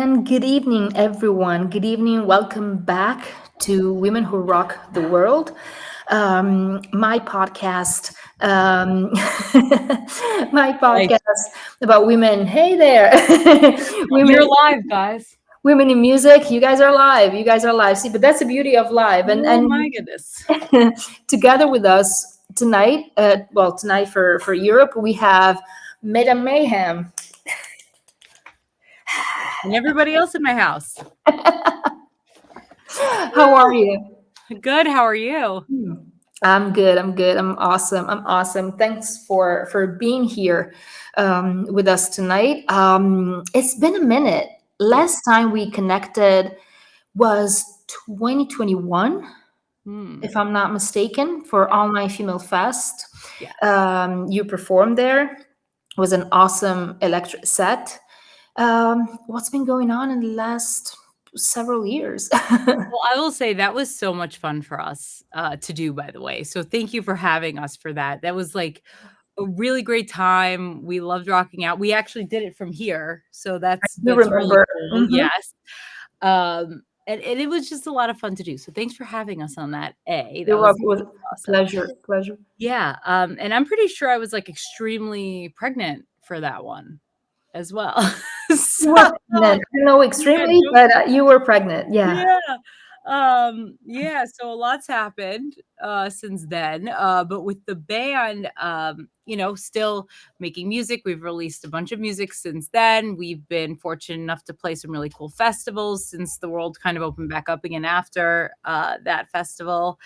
And good evening, everyone. Good evening. Welcome back to Women Who Rock the World, my podcast. My Like, podcast about women. Hey there, women. you're live, guys. Women in music. You guys are live. You guys are live. See, but that's the beauty of live. And Oh my goodness. together with us tonight. Well, tonight for Europe, we have Madam Mayhem. And everybody else in my house. How are you? Good. How are you? I'm good. I'm good. I'm awesome. I'm awesome. Thanks for being here with us tonight. It's been a minute. Last time we connected was 2021, Hmm. if I'm not mistaken, for Online Female Fest. Yes. You performed there. It was an awesome electric set. What's been going on in the last several years? Well, I will say that was so much fun for us to do, by the way. So thank you for having us for that. That was like a really great time. We loved rocking out. We actually did it from here. So You that's really remember? cool. Mhm. Yes. And it was just a lot of fun to do. So thanks for having us on that. You're welcome. It was Awesome. pleasure. Pleasure. Yeah, and I'm pretty sure I was, like, extremely pregnant for that one as well. You So, were pregnant. I don't know yeah, extremely, but you were pregnant. Yeah. yeah, yeah, so a lot's happened, since then, but with the band, still making music. We've released a bunch of music since then. We've been fortunate enough to play some really cool festivals since the world kind of opened back up again after, that festival.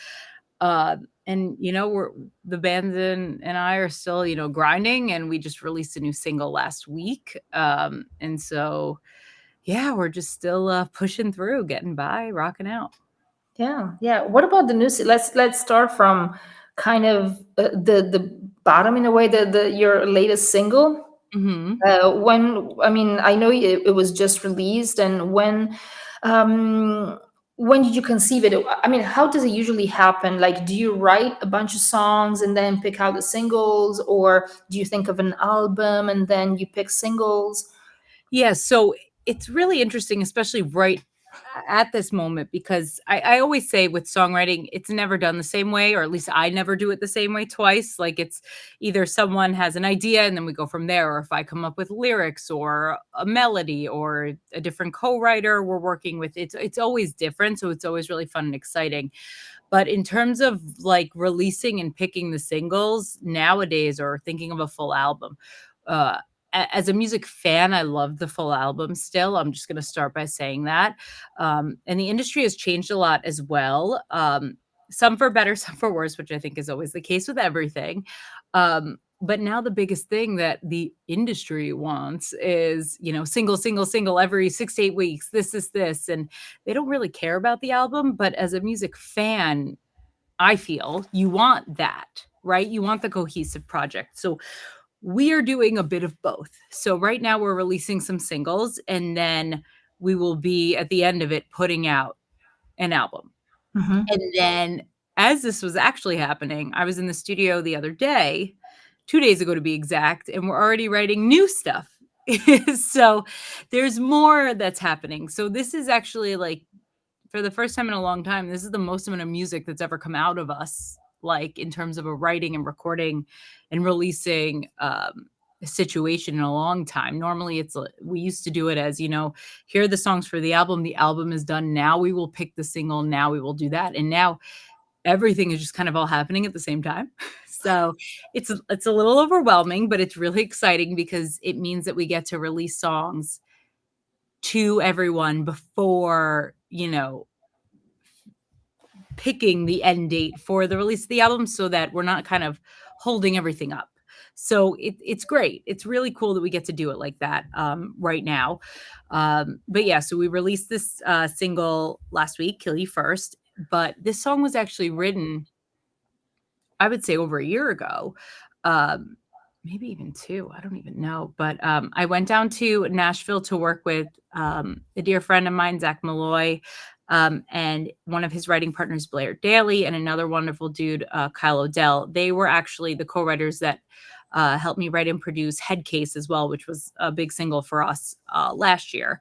And we're the band and I are still, grinding, and we just released a new single last week. And so yeah, we're just still pushing through, getting by, rocking out. Yeah. Yeah. What about the new? Let's start from kind of the bottom in a way. The your latest single. Hmm. When I mean, I know it was just released, and um, when did you conceive it? I mean, how does it usually happen? Like, do you write a bunch of songs and then pick out the singles, or do you think of an album and then you pick singles? Yeah, so it's really interesting, especially right at this moment, because I always say with songwriting, it's never done the same way, or at least I never do it the same way twice. Like, it's either someone has an idea and then we go from there, or if I come up with lyrics or a melody or a different co-writer we're working with, it's always different. So it's always really fun and exciting. But in terms of like releasing and picking the singles nowadays, or thinking of a full album, uh, as a music fan, I love the full album still. I'm just going to start by saying that. And the industry has changed a lot as well. Some for better, some for worse, which I think is always the case with everything. But now the biggest thing that the industry wants is, single, single, single every 6 to 8 weeks. This is this. And they don't really care about the album. But as a music fan, I feel you want that, right? You want the cohesive project. So we are doing a bit of both. So right now we're releasing some singles, and then we will be at the end of it putting out an album. Hmm. And then as this was actually happening, I was in the studio the other day, 2 days ago to be exact, and we're already writing new stuff. So there's more that's happening. So this is actually like, for the first time in a long time, this is the most amount of music that's ever come out of us, like in terms of a writing and recording and releasing situation in a long time. Normally, we used to do it as, here are the songs for the album. The album is done. Now we will pick the single. Now we will do that. And now everything is just kind of all happening at the same time. So it's a little overwhelming, but it's really exciting because it means that we get to release songs to everyone before, picking the end date for the release of the album, so that we're not kind of holding everything up. So it's great. It's really cool that we get to do it like that right now. But yeah, so we released this single last week, Kill You First. But this song was actually written, I would say, over a year ago. Um, Maybe even two. I don't even know. But I went down to Nashville to work with a dear friend of mine, Zach Malloy, and one of his writing partners, Blair Daly, and another wonderful dude, Kyle Odell. They were actually the co-writers that helped me write and produce Head Case as well, which was a big single for us last year.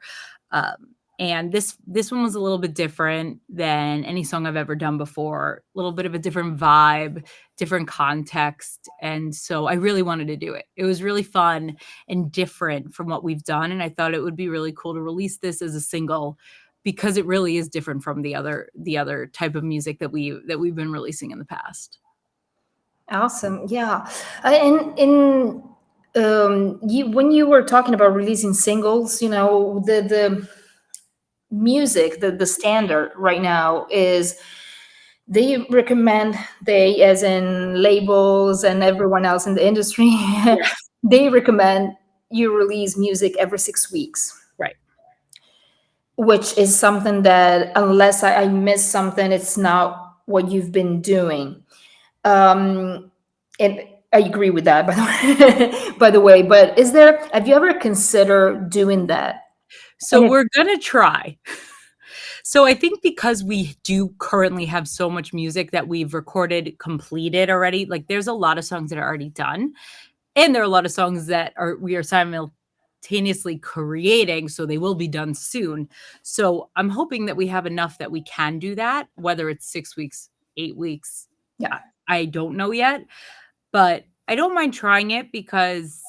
Um, and this one was a little bit different than any song I've ever done before. A little bit of a different vibe, different context, and so I really wanted to do it. It was really fun and different from what we've done, and I thought it would be really cool to release this as a single because it really is different from the other type of music that we've been releasing in the past. Awesome. Yeah. You, when you were talking about releasing singles, the music, the standard right now is they recommend, they as in labels and everyone else in the industry, Yeah. they recommend you release music every 6 weeks, Right. which is something that unless I miss something, it's not what you've been doing. Um, and I agree with that, by the way. By the way, but have you ever considered doing that? So And if we're gonna try. So I think because we do currently have so much music that we've recorded, completed already, like there's a lot of songs that are already done, and there are a lot of songs that we are simultaneously creating, so they will be done soon. So I'm hoping that we have enough that we can do that, whether it's 6 weeks, 8 weeks, yeah, I don't know yet, but I don't mind trying it because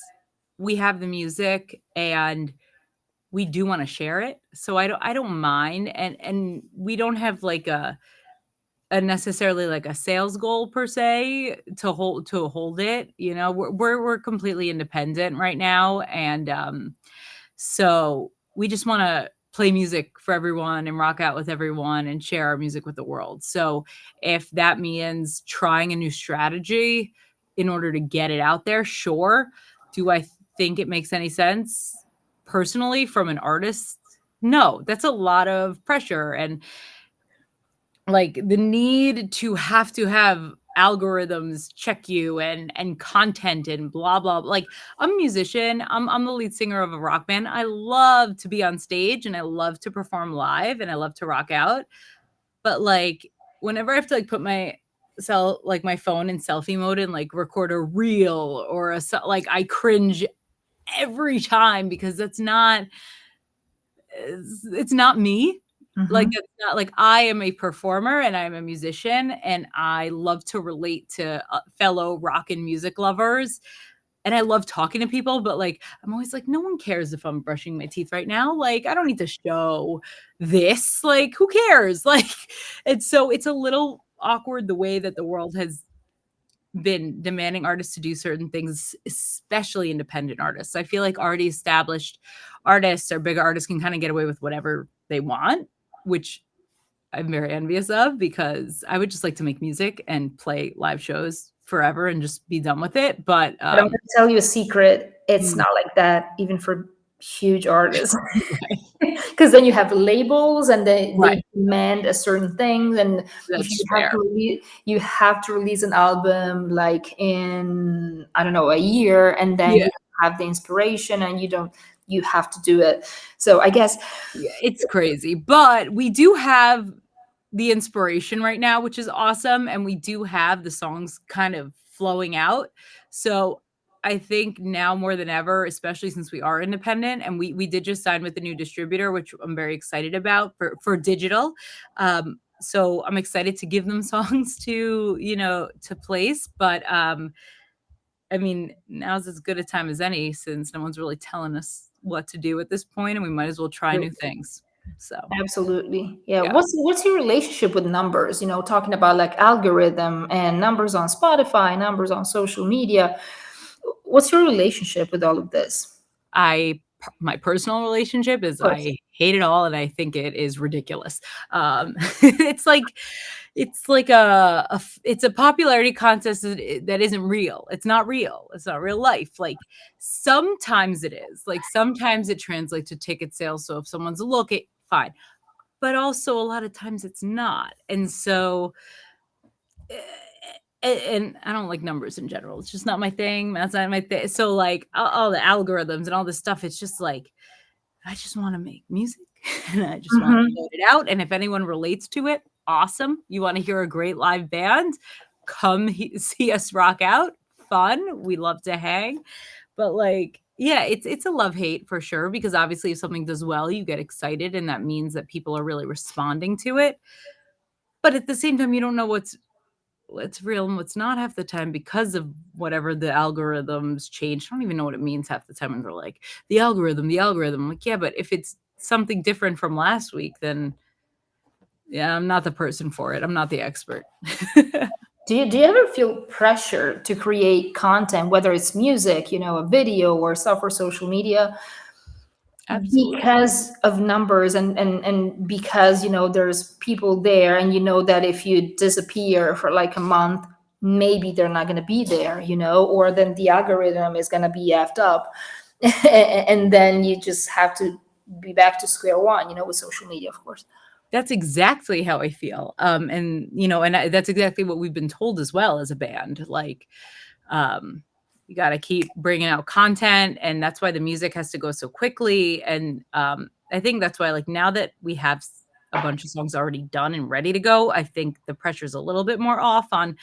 we have the music and we do wanna share it, so I don't mind, and we don't have, like, a necessarily, like, a sales goal per se to hold it, we're completely independent right now, and, so we just wanna play music for everyone and rock out with everyone and share our music with the world, so if that means trying a new strategy in order to get it out there, sure. Do I think it makes any sense? Personally, from an artist, no, that's a lot of pressure and like the need to have algorithms check you and content and blah blah. Like I'm a musician, I'm the lead singer of a rock band. I love to be on stage and I love to perform live and I love to rock out. But like whenever I have to like put my phone in selfie mode and like record a reel or like I cringe every time because it's not me. Like, mhm. it's not like I am a performer and I'm a musician and I love to relate to, fellow rock and music lovers, and I love talking to people, but, like, I'm always like, "No one cares if I'm brushing my teeth right now, like, I don't need to show this, like, who cares?" Like, it's a little awkward the way that the world has been demanding artists to do certain things, especially independent artists. I feel like already established artists or bigger artists can kind of get away with whatever they want, which I'm very envious of because I would just like to make music and play live shows forever and just be done with it. But But I'm going to tell you a secret. It's mm, not like that, even for huge artists. right, Because then you have labels and they right, demand a certain thing. And if that's fair. you have to release an album like in, I don't know, a year, and then Yeah. you have the inspiration and you have to do it. So I guess, Yeah, it's crazy, but we do have the inspiration right now, which is awesome, and we do have the songs kind of flowing out. So, I think now more than ever, especially since we are independent and we did just sign with the new distributor, which I'm very excited about for digital. So I'm excited to give them songs to place, but, I mean, now's as good a time as any since no one's really telling us what to do at this point, and we might as well try new things. So, absolutely. Yeah. yeah. What's your relationship with numbers? Talking about like algorithm and numbers on Spotify, numbers on social media. What's your relationship with all of this? My personal relationship is Of course. I hate it all, and I think it is ridiculous. It's like it's a popularity contest that isn't real. It's not real. It's not real life. Like, sometimes it is. Like, sometimes it translates to ticket sales, so if someone's looking, fine. But also a lot of times it's not. And so and I don't like numbers in general. It's just not my thing. That's not my thing. So like all the algorithms and all this stuff, it's just like I just want to make music and I just want to Mhm. put it out. And if anyone relates to it, awesome. You want to hear a great live band? Come see us rock out. Fun. We love to hang. But like, Yeah, it's a love-hate for sure, because obviously if something does well, you get excited, and that means that people are really responding to it. But at the same time, you don't know what's real and what's not half the time because of whatever the algorithms change. I don't even know what it means half the time when they're like, "The algorithm, the algorithm." I'm like, "Yeah, but if it's something different from last week, then yeah, I'm not the person for it. I'm not the expert." Do you ever feel pressure to create content, whether it's music, a video or stuff for social media, Absolutely. because of numbers and because there's people there, and that if you disappear for like a month, maybe they're not going to be there, or then the algorithm is going to be effed up, and then you just have to be back to square one, with social media, of course. That's exactly how I feel. And that's exactly what we've been told as well as a band. Like, um, you got to keep bringing out content, and that's why the music has to go so quickly. And I think that's why, like, now that we have a bunch of songs already done and ready to go, I think the pressure's a little bit more off on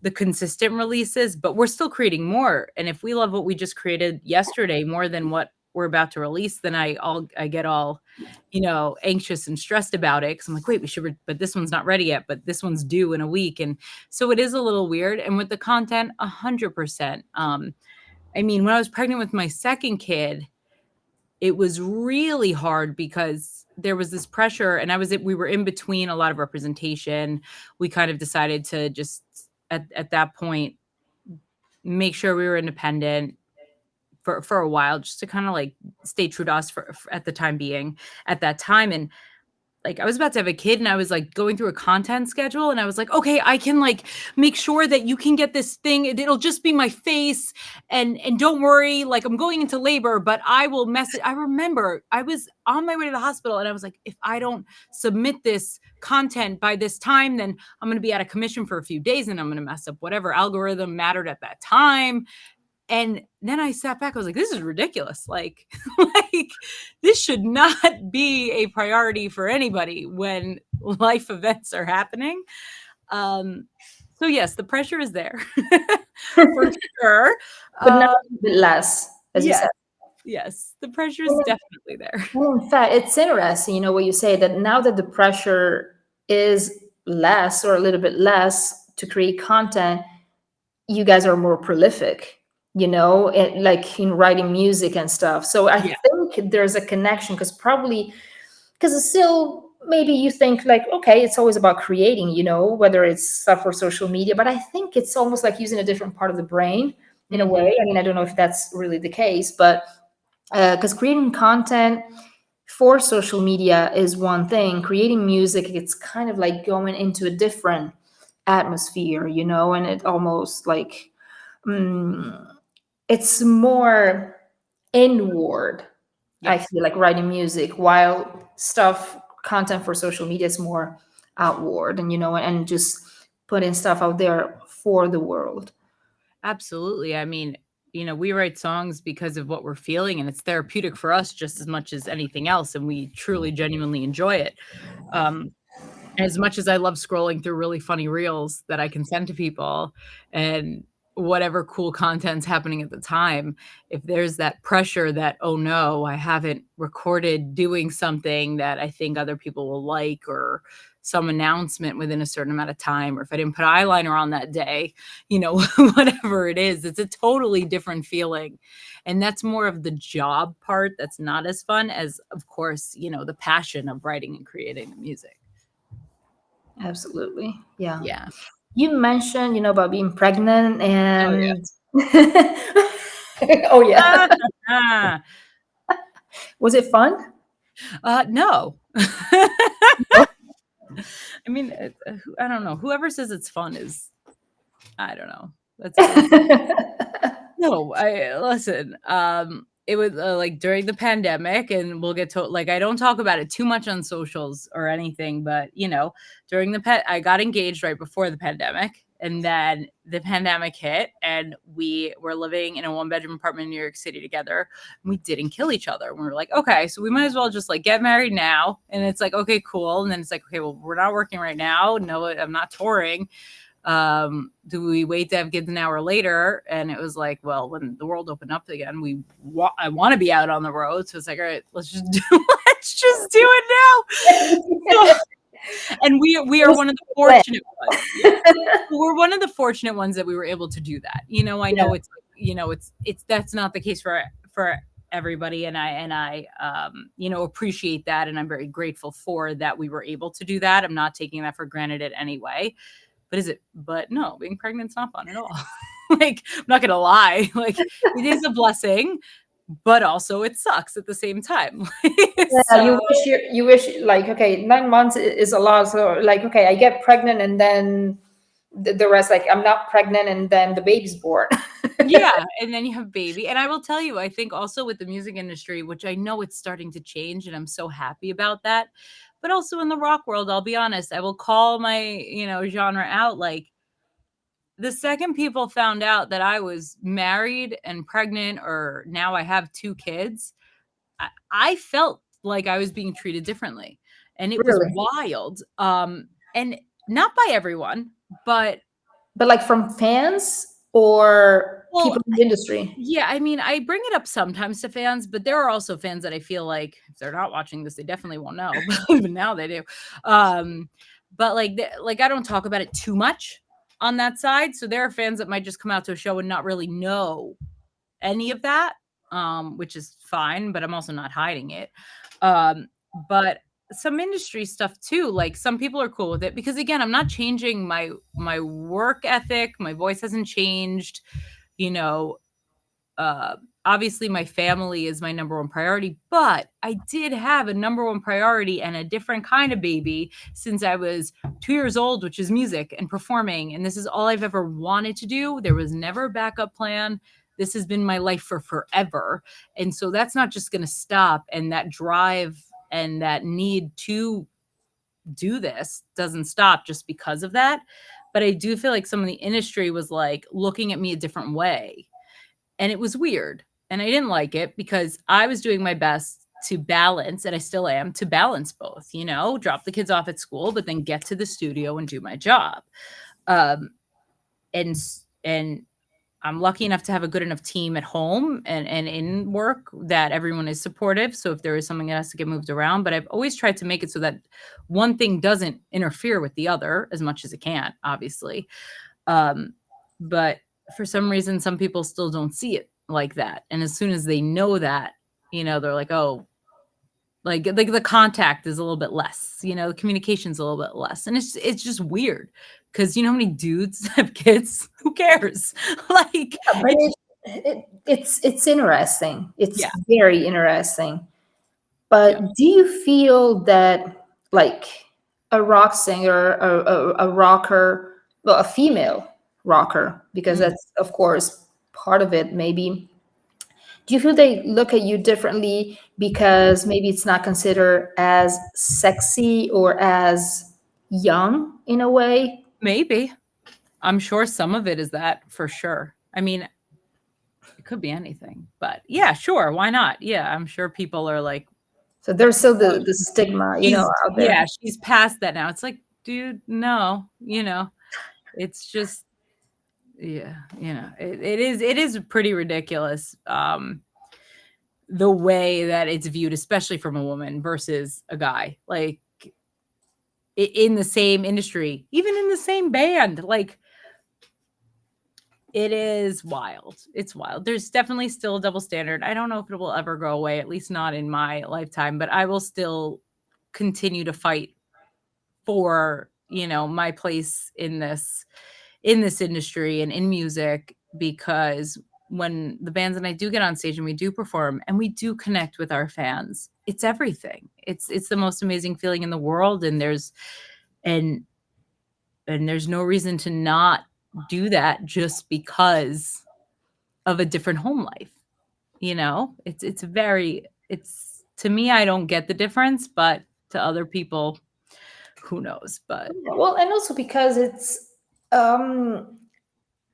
the consistent releases, but we're still creating more. And if we love what we just created yesterday more than what we're about to release, then I get all, anxious and stressed about it, because I'm like, wait, we should, but this one's not ready yet, but this one's due in a week, and so it is a little weird. And with the content, 100%. I mean, when I was pregnant with my second kid, it was really hard because there was this pressure, and we were in between a lot of representation. We kind of decided to just at that point make sure we were independent for a while, just to kind of like stay true to us for at the time being at that time. And like, I was about to have a kid, and I was like going through a content schedule, and I was like, okay, I can like make sure that you can get this thing. It'll just be my face, and don't worry, like, I'm going into labor, but I will mess it. I remember I was on my way to the hospital, and I was like, if I don't submit this content by this time, then I'm going to be out of commission for a few days, and I'm going to mess up whatever algorithm mattered at that time. And then I sat back, I was like, "This is ridiculous." Like like, this should not be a priority for anybody when life events are happening. Um, so yes, the pressure is there for sure. But now Uh, a bit less, as you yes, said. yes, the pressure is definitely there. Well, in fact, it's interesting, what you say, that now that the pressure is less, or a little bit less, to create content, you guys are more prolific, like in writing music and stuff. So I Yeah. think there's a connection, because it's still, maybe you think like, okay, it's always about creating, whether it's stuff for social media, but I think it's almost like using a different part of the brain in a Mhm. way. I mean, I don't know if that's really the case, but because creating content for social media is one thing. Creating music, it's kind of like going into a different atmosphere, and it almost like, mm, it's more inward. I Yes. feel like writing music, while stuff content for social media is more outward, and and just putting stuff out there for the world. Absolutely. I mean, we write songs because of what we're feeling, and it's therapeutic for us just as much as anything else, and we truly genuinely enjoy it. Um, as much as I love scrolling through really funny reels that I can send to people, and whatever cool content's happening at the time, if there's that pressure that, "Oh, no, I haven't recorded doing something that I think other people will like," or some announcement within a certain amount of time, or if I didn't put eyeliner on that day, whatever it is, it's a totally different feeling. And that's more of the job part that's not as fun as, of course, the passion of writing and creating the music. Absolutely. Yeah. Yeah. You mentioned, about being pregnant Oh, and yes. oh yeah. Ah, Was it fun? no. No. I mean, I don't know. Whoever says it's fun is, I don't know. That's no, I listen, it was, like, during the pandemic, and we'll get to like, I don't talk about it too much on socials or anything, but, during I got engaged right before the pandemic, and then the pandemic hit, and we were living in a one-bedroom apartment in New York City together, and we didn't kill each other, and we were like, "Okay, so we might as well just, like, get married now," and it's like, "Okay, cool," and then it's like, "Okay, well, we're not working right now. No, I'm not touring." Do we wait to have kids an hour later? And it was like, well, when the world opened up again, I want to be out on the road. So it's like, all right, let's just do let's just do it now. So, and we are was one of the the plan. fortunate ones. Yeah. We're one of the fortunate ones that we were able to do that. I Yeah. know it's that's not the case for everybody, and I appreciate that, and I'm very grateful for that we were able to do that. I'm not taking that for granted in any way. But no, being pregnant's not fun at all. Like, I'm not gonna lie. Like, it is a blessing, but also it sucks at the same time. Yeah, So you wish like, okay, 9 months is a lot. So like, okay, I get pregnant and then the rest, like I'm not pregnant and then the baby's born. yeah, and then you have baby. And I will tell you, I think also with the music industry, which I know it's starting to change, and I'm so happy about that. But also in the rock world, I'll be honest, I will call my, genre out. Like, the second people found out that I was married and pregnant, or now I have 2 kids, I felt like I was being treated differently, and it was Really? wild. And not by everyone, but But like from fans or well, people in the industry? yeah, I mean, I bring it up sometimes to fans, but there are also fans that I feel like if they're not watching this, they definitely won't know, but even now they do. Um, but like I don't talk about it too much on that side, so there are fans that might just come out to a show and not really know any of that, which is fine, but I'm also not hiding it. But some industry stuff too, like some people are cool with it because again, I'm not changing my work ethic, my voice hasn't changed, you know, uh, obviously my family is my number one priority, but I did have a number one priority and a different kind of baby since I was 2 years old, which is music and performing. And this is all I've ever wanted to do. There was never a backup plan. This has been my life for forever. And so that's not just going to stop. And that drive and that need to do this doesn't stop just because of that. But I do feel like some of the industry was like looking at me a different way, and it was weird. And I didn't like it because I was doing my best to balance, and I still am, to balance both, drop the kids off at school, but then get to the studio and do my job. Um, and I'm lucky enough to have a good enough team at home and in work that everyone is supportive. So if there is something that has to get moved around, but I've always tried to make it so that one thing doesn't interfere with the other as much as it can, obviously. Um, but for some reason, some people still don't see it like that. And as soon as they know that, they're like, oh, like the contact is a little bit less, the communication's a little bit less. And it's just weird because you know how many dudes have kids? Who cares? Like Yeah, but it's it's interesting. It's yeah, very interesting. yeah. But do you feel that like a rock singer, a rocker, well, a female rocker, because Mm. that's of course part of it, maybe. Do you feel they look at you differently because maybe it's not considered as sexy or as young in a way? Maybe. I'm sure some of it is that for sure. I mean, it could be anything, but yeah, sure. Why not? Yeah, I'm sure people are like, So there's still oh, the stigma, out there. yeah, she's past that now. It's like, dude, no, it's just, yeah, it is pretty ridiculous. The way that it's viewed, especially from a woman versus a guy, like in the same industry, even in the same band, like it is wild. It's wild. There's definitely still a double standard. I don't know if it will ever go away, at least not in my lifetime, but I will still continue to fight for, my place in this industry and in music, because when the bands and I do get on stage and we do perform and we do connect with our fans, it's everything. It's the most amazing feeling in the world, and there's no reason to not do that just because of a different home life. It's to me, I don't get the difference, but to other people, who knows? But Yeah, well, and also because it's um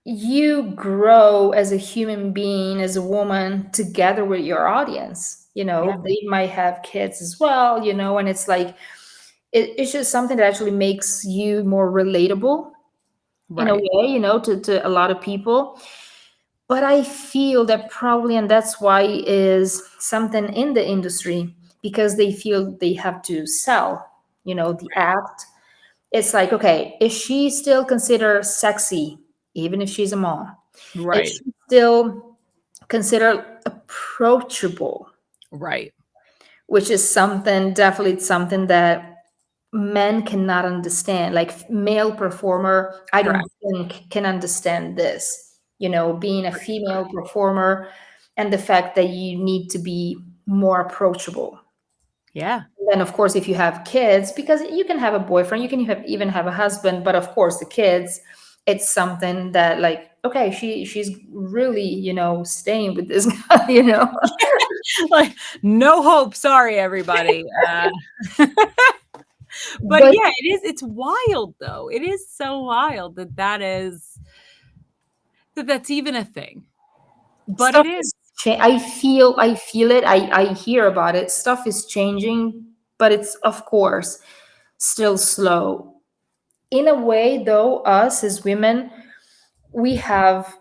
you grow as a human being, as a woman, together with your audience. yeah, They might have kids as well, and it's like it's just something that actually makes you more relatable. in a Right. way, to a lot of people. But I feel that probably, and that's why is something in the industry, because they feel they have to sell, the act. It's like, okay, is she still considered sexy, even if she's a mom? Is Right. she still considered approachable? Right. Which is something, definitely something that men cannot understand. Like male performer, I don't Correct. think can understand this. Being a For female sure. performer and the fact that you need to be more approachable. Yeah. Then, of course, if you have kids, because you can have a boyfriend, you can even have a husband, but of course, the kids, it's something that, like, okay, she's really, staying with this guy. Like, no hope, sorry, everybody. But But yeah, it's wild, though. It is so wild that's even a thing. But stuff it is. is I feel it, I hear about it. Stuff is changing, but it's, of course, still slow. In a way, though, us as women, we have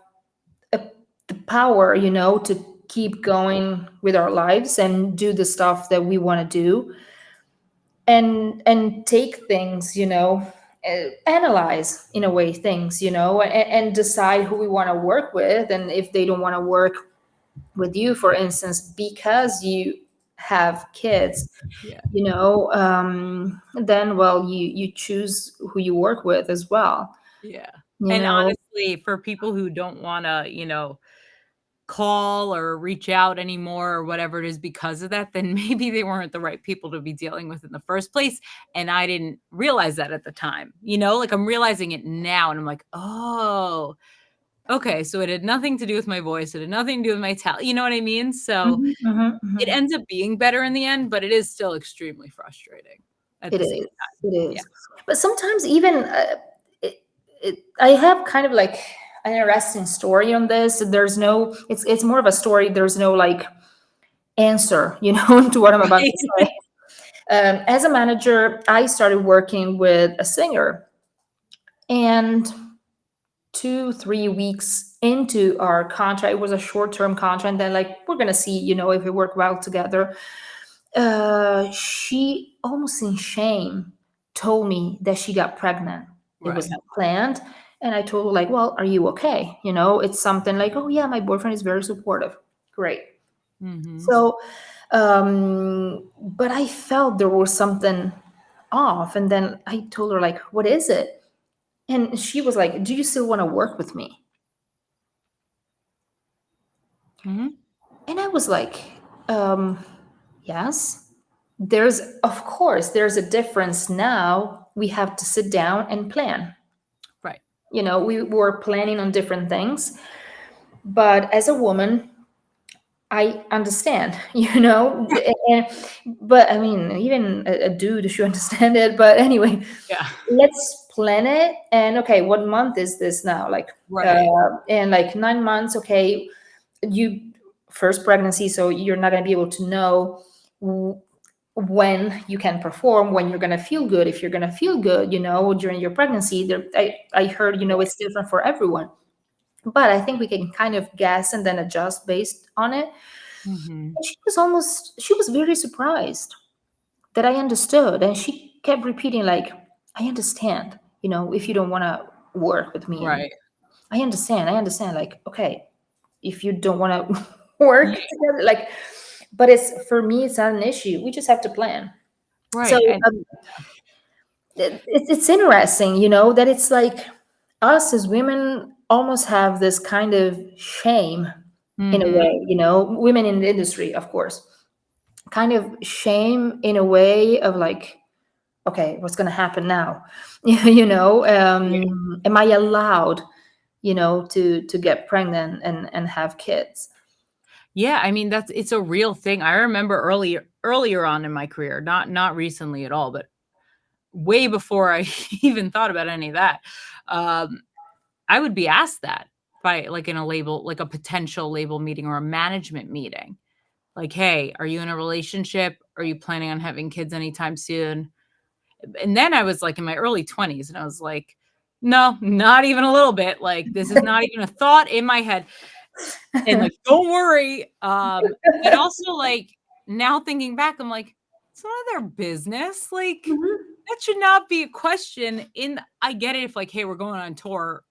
a, the power, to keep going with our lives and do the stuff that we want to do, and take things, analyze in a way things, and decide who we want to work with. And if they don't want to work with you, for instance, because you have kids, Yeah. then, well, you choose who you work with as well, Yeah. you And know honestly, for people who don't wanna, call or reach out anymore or whatever it is because of that, then maybe they weren't the right people to be dealing with in the first place, and I didn't realize that at the time, like, I'm realizing it now, and I'm like, "Oh, okay, so it had nothing to do with my voice, it had nothing to do with my talent," you know what I mean? So, Mhm, mhm, it mhm. ends up being better in the end, but it is still extremely frustrating at It the same is. time. It Yeah. is. But sometimes even, I have kind of like an interesting story on this. There's no. It's more of a story. There's no like answer, to what I'm about to Right. say. As a manager, I started working with a singer, and 2 3 weeks into our contract, it was a short-term contract. And then, like, we're gonna see, if we work well together. She almost in shame told me that she got pregnant. It was Right. not planned. And I told her, like, well, are you okay? It's something like, oh, yeah, my boyfriend is very supportive. Great. Mhm. So, but I felt there was something off. And then I told her, like, what is it? And she was like, do you still want to work with me? Mhm. And I was like, um, yes. Of course, there's a difference now. We have to sit down and plan. Right. We were planning on different things. But as a woman, I understand, and, but I mean, even a dude should understand it. But anyway, Yeah. let's plan it. And okay, what month is this now? Like, Right. and like 9 months. Okay, you first pregnancy, so you're not going to be able to know when you can perform, when you're going to feel good, if you're going to feel good, during your pregnancy. I heard, Right. it's different for everyone, but I think we can kind of guess and then adjust based on it. Mhm. And she was very surprised that I understood. And she kept repeating, like, I understand, if you don't want to work with me anymore. Right. I understand. Like, okay, if you don't want to Yeah. work together, like, but it's, for me, it's not an issue. We just have to plan. So, Right, and it's interesting, that it's like us as women almost have this kind of shame in a mhm. way, women in the industry, of course, kind of shame in a way of like, okay, what's going to happen now? Yeah. Am I allowed, to get pregnant and have kids? Yeah, I mean, it's a real thing. I remember earlier on in my career, not recently at all, but way before I even thought about any of that, um, I would be asked that by, like, in a label like, a potential label meeting or a management meeting. Like, "Hey, are you in a relationship? Are you planning on having kids anytime soon?" And then I was, like, in my early 20s, and I was like, No, not even a little bit, like, this is not even a thought in my head, and, like, "Don't worry," but also, like, now thinking back, I'm like, "It's none of their business," like, Mhm. that should not be a question in I get it if, like, "Hey, we're going on tour,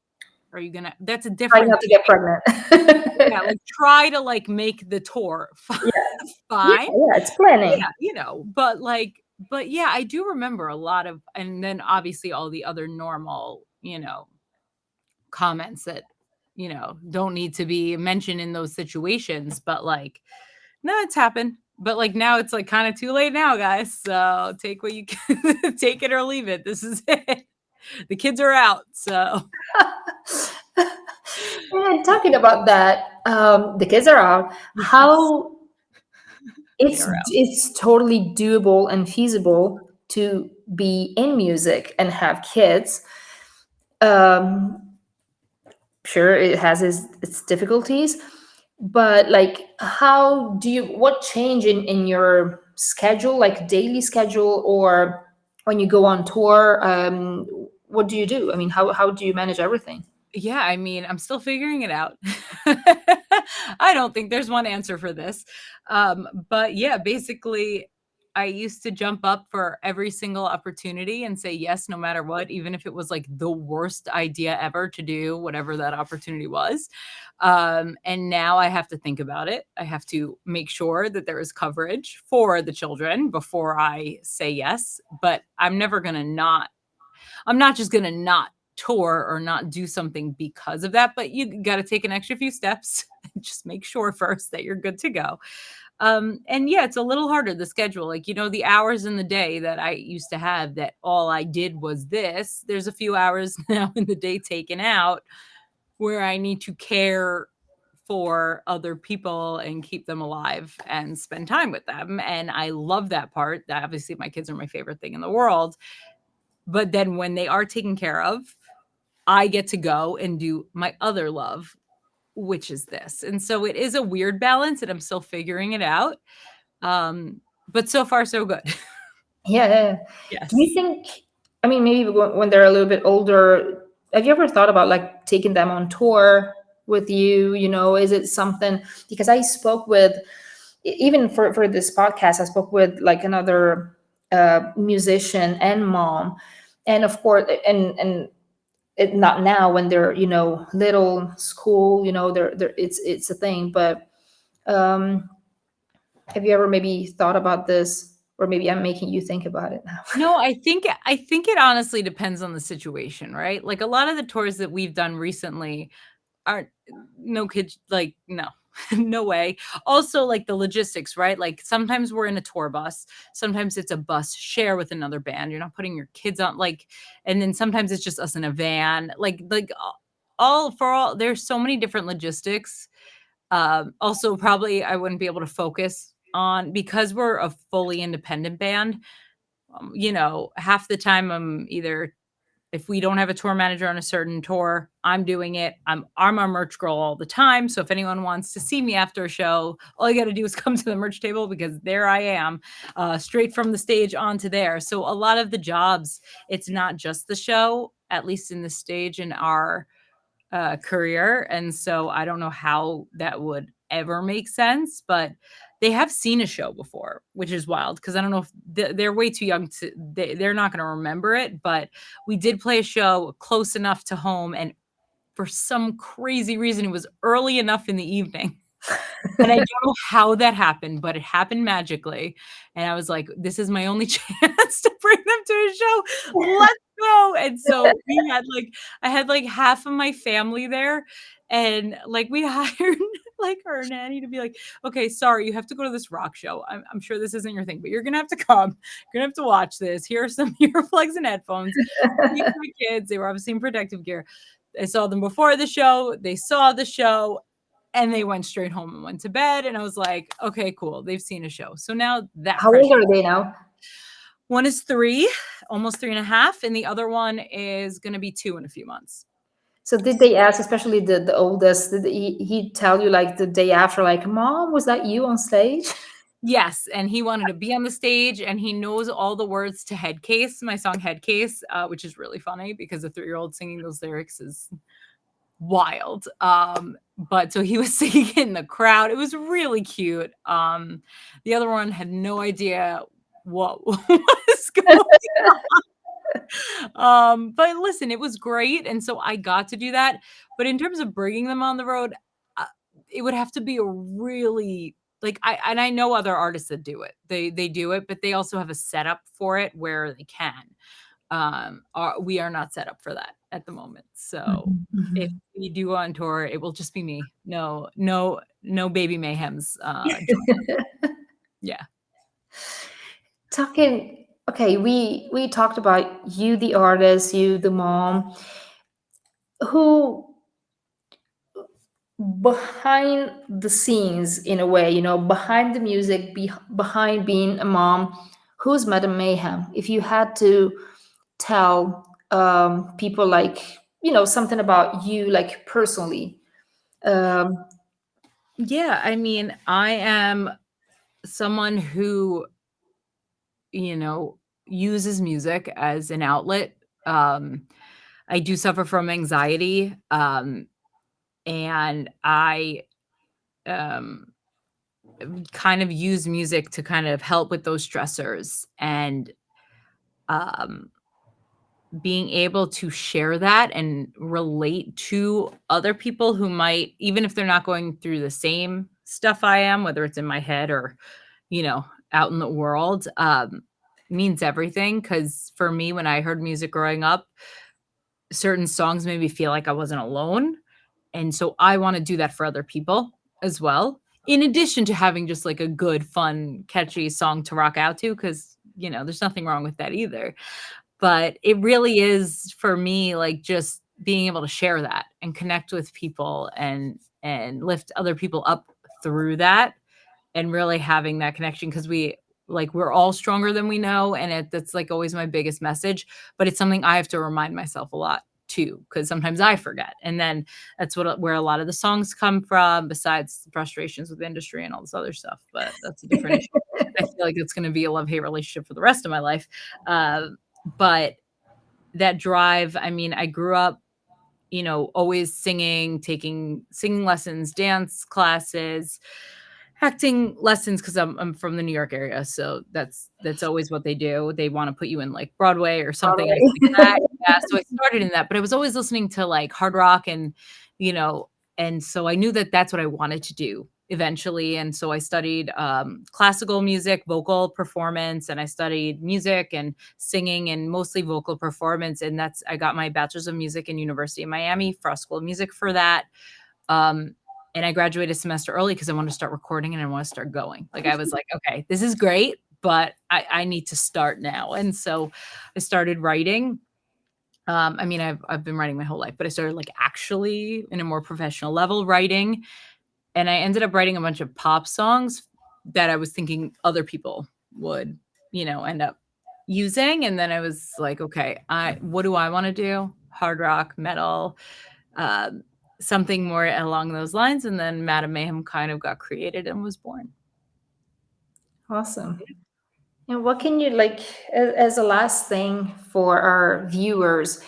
are you gonna" that's a Try different not to get thing. pregnant. Yeah, like, try to, like, make the tour Yeah. Yeah, fine. yeah, it's planning. Yeah, but, like but, yeah, I do remember a lot of and then obviously all the other normal, comments that, don't need to be mentioned in those situations, but, like, no, it's happened. But, like, now it's, like, kinda too late now, guys, so take what you can take it or leave it. This is it. The kids are out, so And talking about that, the kids are out. yes, How they are out. it's totally doable and feasible to be in music and have kids. Um, sure, it has its difficulties, but like, how do you? What change in your schedule, like daily schedule, or when you go on tour? What do you do? I mean, how do you manage everything? Yeah, I mean, I'm still figuring it out. I don't think there's one answer for this. But yeah, basically, I used to jump up for every single opportunity and say yes, no matter what, even if it was like the worst idea ever to do whatever that opportunity was. And now I have to think about it. I have to make sure that there is coverage for the children before I say yes. But I'm not just gonna not tour or not do something because of that, but you gotta take an extra few steps and just make sure first that you're good to go. And yeah, it's a little harder, the schedule. Like, the hours in the day that I used to have that all I did was this, there's a few hours now in the day taken out where I need to care for other people and keep them alive and spend time with them. And I love that part. That obviously my kids are my favorite thing in the world. But then when they are taken care of, I get to go and do my other love, which is this. And so it is a weird balance and I'm still figuring it out. But so far so good. Yeah, yeah, yeah. Do you Yes. think, I mean, maybe when they're a little bit older, have you ever thought about like taking them on tour with you? Is it something? Because I spoke with, even for this podcast, I spoke with like another musician and mom, and of course, and not now when they're little school, they're it's a thing, but um, have you ever maybe thought about this, or maybe I'm making you think about it now? No, I think it honestly depends on the situation, right? Like a lot of the tours that we've done recently aren't no kids like, no. No way. Also, like, the logistics, right? Like, sometimes we're in a tour bus, sometimes it's a bus share with another band, you're not putting your kids on, like and then sometimes it's just us in a van, like, all for all there's so many different logistics. Also, probably I wouldn't be able to focus on because we're a fully independent band, half the time I'm either if we don't have a tour manager on a certain tour, I'm doing it. I'm our merch girl all the time. So if anyone wants to see me after a show, all you got to do is come to the merch table because there I am, straight from the stage onto there. So a lot of the jobs, it's not just the show, at least in this stage in our career. And so I don't know how that would ever make sense, but they have seen a show before, which is wild because I don't know if they're way too young to, they're not going to remember it. But we did play a show close enough to home. And for some crazy reason, it was early enough in the evening. And I don't know how that happened, but it happened magically. And I was like, this is my only chance to bring them to a show. Let's go. And so I had like half of my family there. And like we hired like our nanny to be like, okay, sorry, you have to go to this rock show. I'm sure this isn't your thing, but you're gonna have to come. You're gonna have to watch this. Here are some earplugs and headphones. These are my kids. They were obviously in protective gear. I saw them before the show. They saw the show and they went straight home and went to bed. And I was like, okay, cool. They've seen a show. So now that How pressure. old are they now? One is 3, almost 3 and a half, and the other one is going to be 2 in a few months. So did they ask, especially the oldest, did he tell you like the day after, like, Mom, was that you on stage? Yes, and he wanted to be on the stage, and he knows all the words to Headcase, my song Headcase, which is really funny because a 3-year-old singing those lyrics is wild. But so he was singing in the crowd. It was really cute. The other one had no idea what was going but listen, it was great, and so I got to do that, but in terms of bringing them on the road, uh, it would have to be a really like, I know other artists that do it. They do it, but they also have a setup for it where they can. We are not set up for that at the moment, so Mhm, if mhm. we do go on tour, it will just be me. No baby Mayhems, joining. Yeah. Talking, okay, we talked about you, the artist, you, the mom, who behind the scenes in a way, behind the music, behind being a mom, who's Madam Mayhem? If you had to tell people like, something about you, like personally. Um, Yeah, I mean, I am someone who, you know, uses music as an outlet. Um, I do suffer from anxiety, and I, um, kind of use music to kind of help with those stressors, and, um, being able to share that and relate to other people who might even if they're not going through the same stuff I am, whether it's in my head or, out in the world, means everything. Because for me, when I heard music growing up, certain songs made me feel like I wasn't alone, and so I wanna do that for other people as well, in addition to having just, like, a good, fun, catchy song to rock out to. Because there's nothing wrong with that either. But it really is for me, like, just being able to share that and connect with people and lift other people up through that, and really having that connection because we're all stronger than we know, and that's, like, always my biggest message, but it's something I have to remind myself a lot too, because sometimes I forget, and then that's where a lot of the songs come from, besides the frustrations with the industry and all this other stuff, but that's a different issue. I feel like it's gonna be a love-hate relationship for the rest of my life, but that drive, I mean, I grew up, always singing, taking singing lessons, dance classes, acting lessons because I'm from the New York area, so that's always what they do. They wanna put you in, like, Broadway or something, anything like that. Broadway. Yeah, so I started in that, but I was always listening to, like, hard rock you know and so I knew that that's what I wanted to do eventually, and so I studied, classical music, vocal performance, and I studied music and singing and mostly vocal performance, and I got my bachelor's of music in University of Miami, Frost School of Music for that. Um, and I graduated a semester early because I wanted to start recording and I want to start going. Like I was like, okay, this is great, but I need to start now. And so I started writing. I mean, I've been writing my whole life, but I started like actually in a more professional level writing. And I ended up writing a bunch of pop songs that I was thinking other people would, end up using. And then I was like, okay, I what do I want to do? Hard rock, metal, um, something more along those lines, and then Madame Mayhem kind of got created and was born. Awesome. And what can you like as a last thing for our viewers,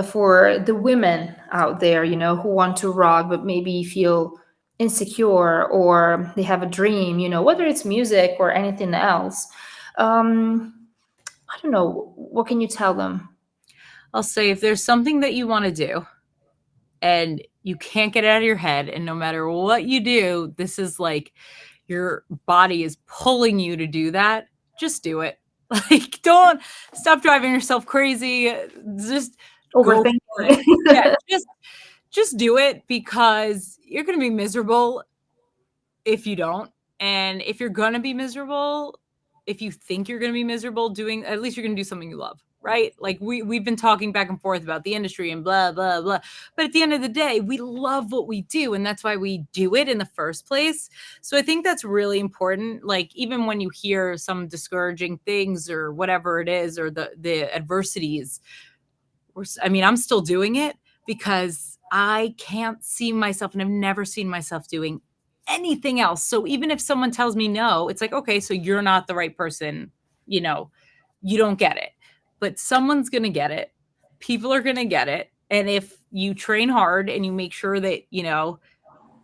for the women out there, who want to rock but maybe feel insecure or they have a dream, whether it's music or anything else. Um, I don't know. What can you tell them? I'll say if there's something that you wanna do and you can't get it out of your head, and no matter what you do, this is like your body is pulling you to do that, just do it. Like, don't stop driving yourself crazy, just go for it. Overthinking. Yeah, just do it because you're gonna be miserable if you don't. And if you're gonna be miserable, if you think you're gonna be miserable doing, at least you're gonna do something you love, right? Like we've been talking back and forth about the industry and blah blah blah. But at the end of the day, we love what we do, and that's why we do it in the first place. So I think that's really important. Like even when you hear some discouraging things or whatever it is, or the adversities, I mean, I'm still doing it because I can't see myself and I've never seen myself doing anything else. So even if someone tells me no, it's like, okay, so you're not the right person, you know, you don't get it. But someone's going to get it. People are going to get it. And if you train hard and you make sure that, you know,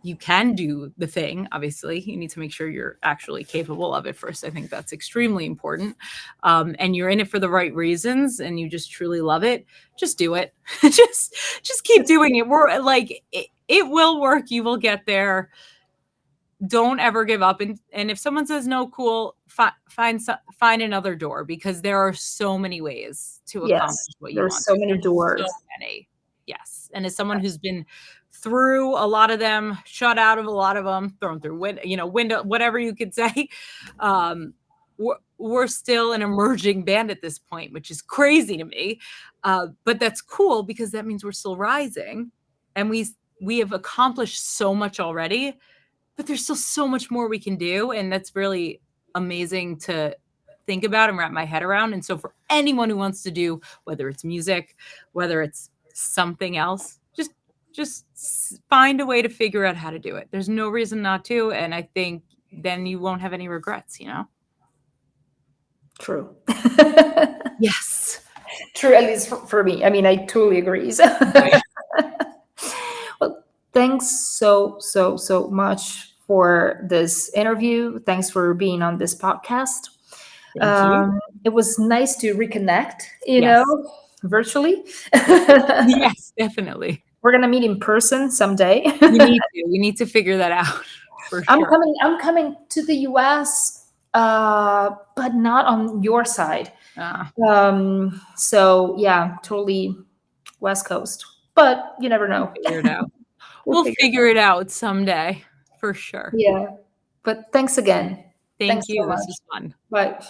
you can do the thing, obviously, you need to make sure you're actually capable of it first. I think that's extremely important. And you're in it for the right reasons and you just truly love it, just do it. just keep doing it. We're like, it will work. You will get there. Don't ever give up. And if someone says no, cool, find another door, because there are so many ways to Yes, accomplish what you there's want so to. many There's so doors. many. Yes. And as someone who's been through a lot of them, shut out of a lot of them, thrown through window, whatever you could say, we're still an emerging band at this point, which is crazy to me. But that's cool because that means we're still rising, and we have accomplished so much already, but there's still so much more we can do. And that's really amazing to think about and wrap my head around. And so for anyone who wants to do, whether it's music, whether it's something else, just find a way to figure out how to do it. There's no reason not to. And I think then you won't have any regrets, you know? True. Yes. True, at least for me. I mean, I totally agree. So, Right. well, thanks so much for this interview. Thanks for being on this podcast. Thank you. It was nice to reconnect, Yes. virtually. Yes, definitely. We're gonna meet in person someday. We need to figure that out for I'm sure. coming. I'm coming to the US, but not on your side. Uh, So yeah, totally West Coast. But you never we'll know. figure it out. We'll We'll figure it figure out. it out someday for sure. Yeah. But thanks again. Thanks Thank so you. This much. was fun. Bye.